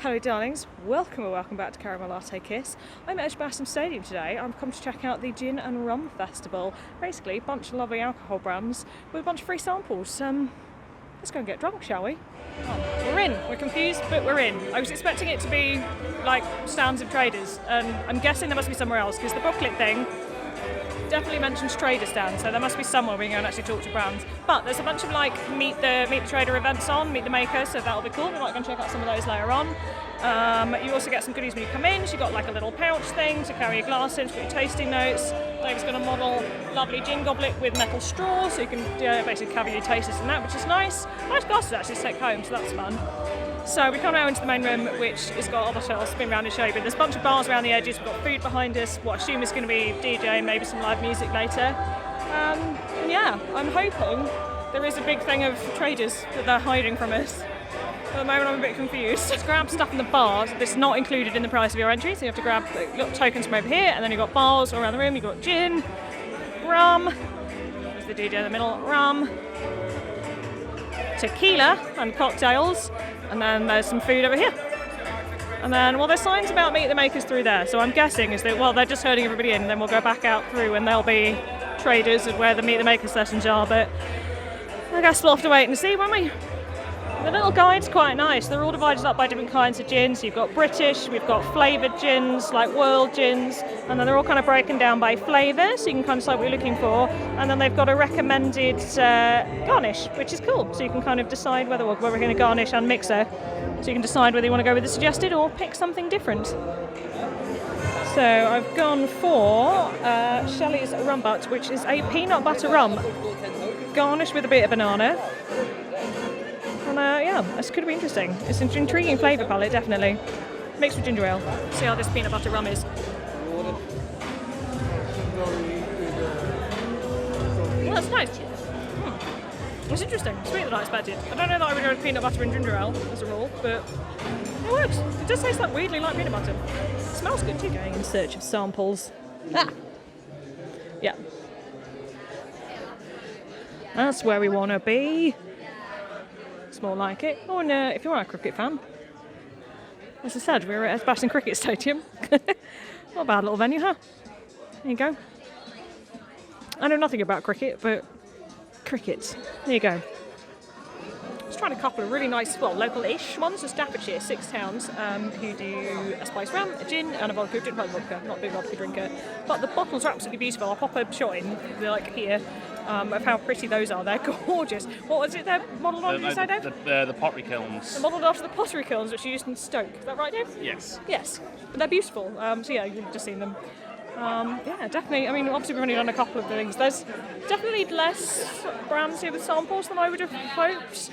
Hello darlings, welcome or welcome back to Caramel Latte Kiss. I'm at Edgbaston Stadium today. I'm come to check out the Gin and Rum Festival. Basically, a bunch of lovely alcohol brands with a bunch of free samples. Let's go and get drunk, shall we? Oh, we're in. We're confused, but we're in. I was expecting it to be like stands of traders, and I'm guessing there must be somewhere else because the booklet thing definitely mentions trader stands, so there must be somewhere we can go and actually talk to brands. But there's a bunch of like meet the trader events on, meet the maker, so that'll be cool. We might go and check out some of those later on. You also get some goodies when you come in. So you've got like a little pouch thing to carry your glass in, to put your tasting notes. Dave's got a model lovely gin goblet with metal straw, so you can basically cover your tasters in that, which is nice. Nice glasses actually to take home, so that's fun. So we come now into the main room, which has got other shelves, spin around and show you, but there's a bunch of bars around the edges. We've got food behind us, what I assume is going to be DJ, maybe some live music later. And yeah, I'm hoping there is a big thing of traders that they're hiding from us. At the moment I'm a bit confused. Just grab stuff in the bars that's not included in the price of your entry, so you have to grab little tokens from over here, and then you've got bars all around the room. You've got gin, rum, there's the DJ in the middle, rum, tequila and cocktails, and then there's some food over here. And then, well, there's signs about Meet the Makers through there, so I'm guessing is that, well, they're just herding everybody in, and then we'll go back out through and there'll be traders and where the Meet the Makers sessions are, but I guess we'll have to wait and see, won't we? The little guide's quite nice. They're all divided up by different kinds of gins. You've got British, we've got flavoured gins, like world gins, and then they're all kind of broken down by flavour, so you can kind of decide what you're looking for. And then they've got a recommended garnish, which is cool. So you can kind of decide whether we're going to garnish and mixer. So you can decide whether you want to go with the suggested or pick something different. So I've gone for Shelley's Rum Butt, which is a peanut butter rum, garnished with a bit of banana. And yeah, this could be interesting. It's an intriguing flavour palette, definitely. Mixed with ginger ale. See how this peanut butter rum is. Well, that's nice. It's interesting. Sweeter than I expected. I don't know that I would go with peanut butter and ginger ale as a rule, but it works. It does taste like weirdly like peanut butter. It smells good too. Going in search of samples. Ah! Yeah. That's where we want to be. It's more like it. Oh, and if you're a cricket fan, as I said, we're at Edgbaston Cricket Stadium. Not a bad little venue, huh? There you go. I know nothing about cricket, but cricket. There you go. Just trying a couple of really nice, well, local-ish ones. There's Staffordshire, 6 towns, who do a spice rum, a gin, and a vodka. Gin and vodka, not a big vodka drinker. But the bottles are absolutely beautiful. I'll pop a shot in, like here. Of how pretty those are. They're gorgeous. What was it they're modelled on, did you say, Dave? The pottery kilns. They're modelled after the pottery kilns, which are used in Stoke. Is that right, Dave? Yes. Yes. But they're beautiful. So yeah, you've just seen them. Yeah, definitely. I mean, obviously we've only done a couple of things. There's definitely less brands here with samples than I would have hoped.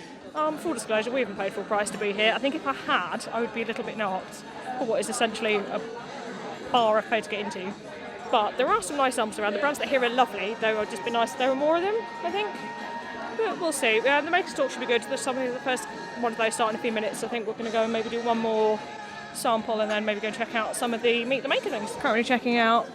Full disclosure, we haven't paid full price to be here. I think if I had, I would be a little bit knocked for what is essentially a bar I've paid to get into. But there are some nice samples around. The brands that are here are lovely. They would just be nice if there were more of them, I think. But we'll see. The Makers Talk should be good. There's something, the first one of those start in a few minutes. I think we're going to go and maybe do one more sample and then maybe go and check out some of the Meet the Maker things. Currently checking out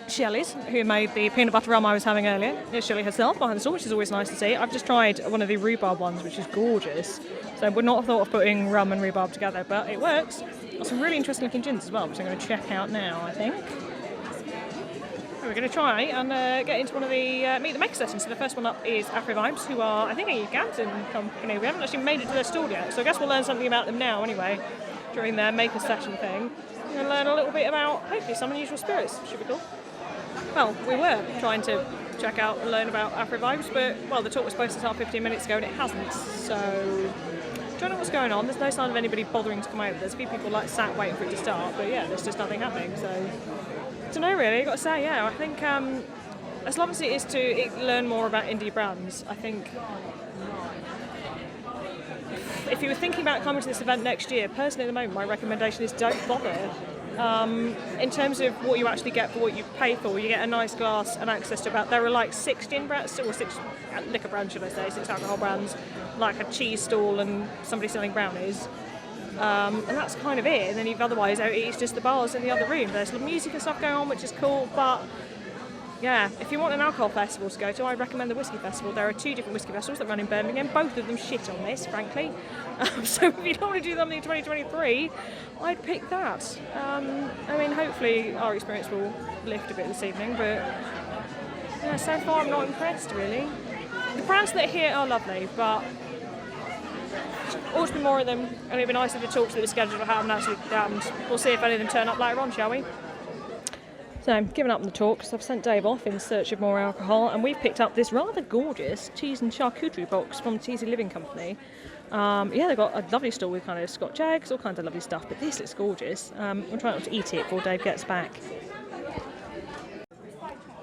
Shelley's, who made the peanut butter rum I was having earlier. It's Shelley herself behind the store, which is always nice to see. I've just tried one of the rhubarb ones, which is gorgeous. So I would not have thought of putting rum and rhubarb together, but it works. Got some really interesting looking gins as well, which I'm going to check out now, I think. We're going to try and get into one of the Meet the Maker sessions. So the first one up is Afro Vibes, who are, I think, a Ugandan company. We haven't actually made it to their stall yet, so I guess we'll learn something about them now anyway, during their Maker session thing. And learn a little bit about, hopefully, some unusual spirits. Should be cool. Well, we were trying to check out and learn about Afro Vibes, but, well, the talk was supposed to start 15 minutes ago and it hasn't, so don't know what's going on. There's no sign of anybody bothering to come over. There's a few people like sat waiting for it to start, but yeah, there's just nothing happening, so I don't know really, I've got to say, yeah, I think as long as it is to learn more about indie brands, I think if you were thinking about coming to this event next year, personally at the moment my recommendation is don't bother. In terms of what you actually get for what you pay for, you get a nice glass and access to about, there are like 6 gin brands, or 6 liquor brands should I say, 6 alcohol brands, like a cheese stall and somebody selling brownies. And that's kind of it, and then you've otherwise it's just the bars in the other room. There's some music and stuff going on, which is cool, but yeah, if you want an alcohol festival to go to, I'd recommend the Whiskey Festival. There are 2 different whiskey festivals that run in Birmingham. Both of them shit on this, frankly. So if you don't want to do something in 2023, I'd pick that. I mean, hopefully our experience will lift a bit this evening, but yeah, so far I'm not impressed, really. The brands that are here are lovely, but ought to be more of them, and it'd be nice if the talks that were scheduled to happen actually happened. We'll see if any of them turn up later on, shall we? So I'm giving up on the talks. I've sent Dave off in search of more alcohol, and we've picked up this rather gorgeous cheese and charcuterie box from Teasy Living Company. Yeah, they've got a lovely stall with kind of Scotch eggs, all kinds of lovely stuff, but this looks gorgeous. I'm trying not to eat it before Dave gets back.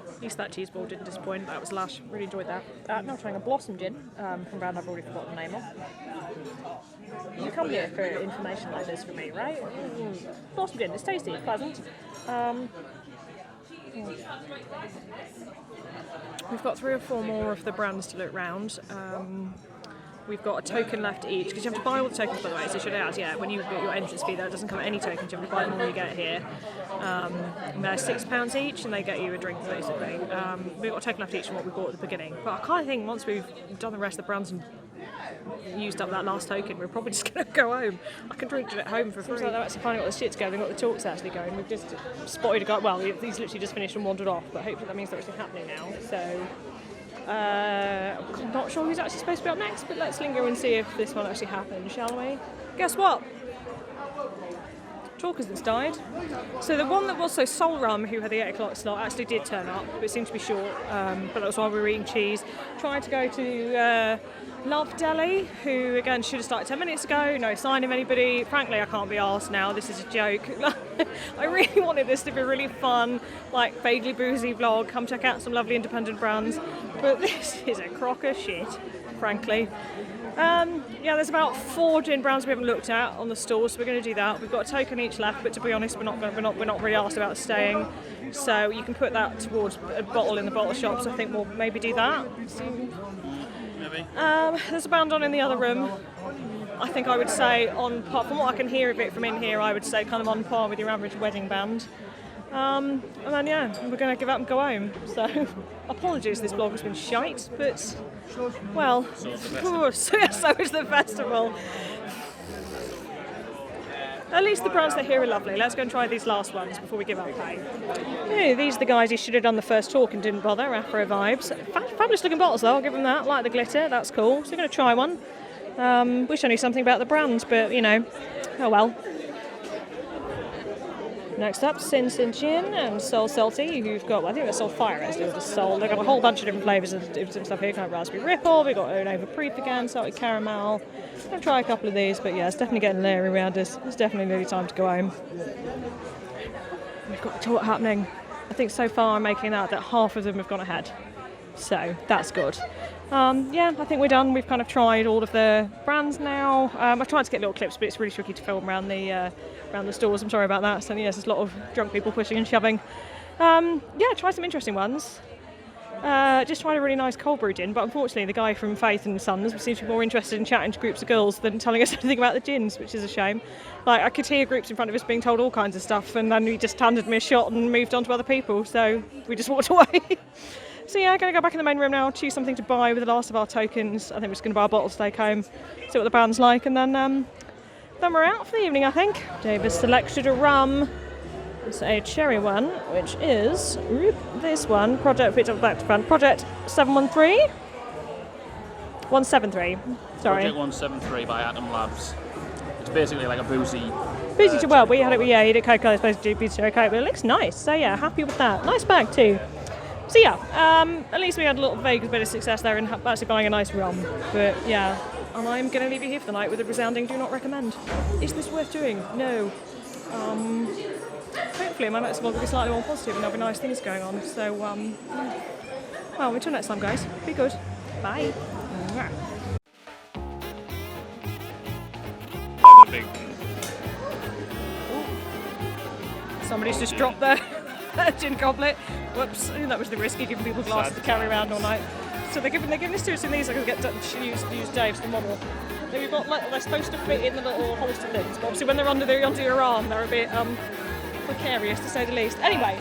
At least that cheese ball didn't disappoint. That was lush. Really enjoyed that. Now trying a Blossom Gin from a brand I've already forgotten the name of. You come here for information like this from me, right? Blossom Gin. It's tasty. It's pleasant. We've got 3 or 4 more of the brands to look round. We've got a token left each, because you have to buy all the tokens, by the way, so should add, yeah, when you get your entrance fee, that doesn't come at any tokens, you have to buy them when you get here. And they're £6 each, and they get you a drink, basically. We've got a token left each from what we bought at the beginning, but I kind of think once we've done the rest of the brands and used up that last token, we're probably just going to go home. I can drink it at home for free. So they're actually finally got the shit together, they've got the talks actually going. We've just spotted a guy, well, he's literally just finished and wandered off, but hopefully that means they're actually happening now, so... I'm not sure who's actually supposed to be up next, but let's linger and see if this one actually happens, shall we? Guess what? Talkers that's died. So the one that was Soul Rum, who had the 8 o'clock slot, actually did turn up, but it seemed to be short, but that was why we were eating cheese. Tried to go to Love Deli, who again should have started 10 minutes ago, no sign of anybody. Frankly, I can't be arsed now, this is a joke. I really wanted this to be a really fun, like vaguely boozy vlog, come check out some lovely independent brands, but this is a crock of shit, frankly. Yeah, there's about 4 gin brands we haven't looked at on the stall, so we're going to do that. We've got a token each left, but to be honest, we're not really asked about staying, so you can put that towards a bottle in the bottle shops. I think we'll maybe do that. Maybe. There's a band on in the other room. I think I would say, on par, from what I can hear of it from in here, I would say kind of on par with your average wedding band. And then yeah, we're going to give up and go home. So apologies, this vlog has been shite, but well, so is the festival. At least the brands that are here are lovely. Let's go and try these last ones before we give up, hey? Yeah, these are the guys who should have done the first talk and didn't bother. Afro vibes. Fabulous looking bottles though, I'll give them that. Like the glitter, that's cool. So we're going to try one. Wish I knew something about the brands, but you know, oh well. Next up, Sin Sin Gin and Soul Salty, who've got, well, I think they're Soul Fire actually, or just Soul. They've got a whole bunch of different flavours of some stuff here, kind of raspberry ripple, we've got an over proof again, salted caramel. I'm going to try a couple of these, but yeah, it's definitely getting leery around us. It's definitely nearly time to go home. We've got a talk happening. I think so far I'm making out that half of them have gone ahead. So, that's good. Yeah, I think we're done. We've kind of tried all of the brands now. I've tried to get little clips, but it's really tricky to film around the stores. I'm sorry about that. So yes, there's a lot of drunk people pushing and shoving. Yeah, try some interesting ones. Just tried a really nice cold brew gin, but unfortunately the guy from Faith and Sons seems to be more interested in chatting to groups of girls than telling us anything about the gins, which is a shame. Like, I could hear groups in front of us being told all kinds of stuff, and then he just handed me a shot and moved on to other people, so we just walked away. So yeah, I'm going to go back in the main room now, choose something to buy with the last of our tokens. I think we're just going to buy a bottle to take home, see what the band's like, and then we're out for the evening, I think. Davis selected a rum. It's a cherry one, which is this one, Project 713? 173, sorry. Project 173 by Atom Labs. It's basically like a boozy... well, we had it, yeah, you did Coca-Cola, it's supposed to be cherry Coke, but it looks nice, so yeah, happy with that. Nice bag too. So yeah, at least we had a little vague bit of success there in actually buying a nice rum. But yeah, and I'm going to leave you here for the night with a resounding do not recommend. Is this worth doing? No. Hopefully my next vlog will be slightly more positive and there'll be nice things going on. So, well, until next time guys, be good. Bye. Somebody's just dropped their gin goblet. Whoops, that was the risky, giving people glasses to carry around all night. So they're giving this to us in these. I can use Dave's the model. They've got, like, they're supposed to fit in the little holster things, but obviously when they're under your arm, they're a bit precarious to say the least. Anyway.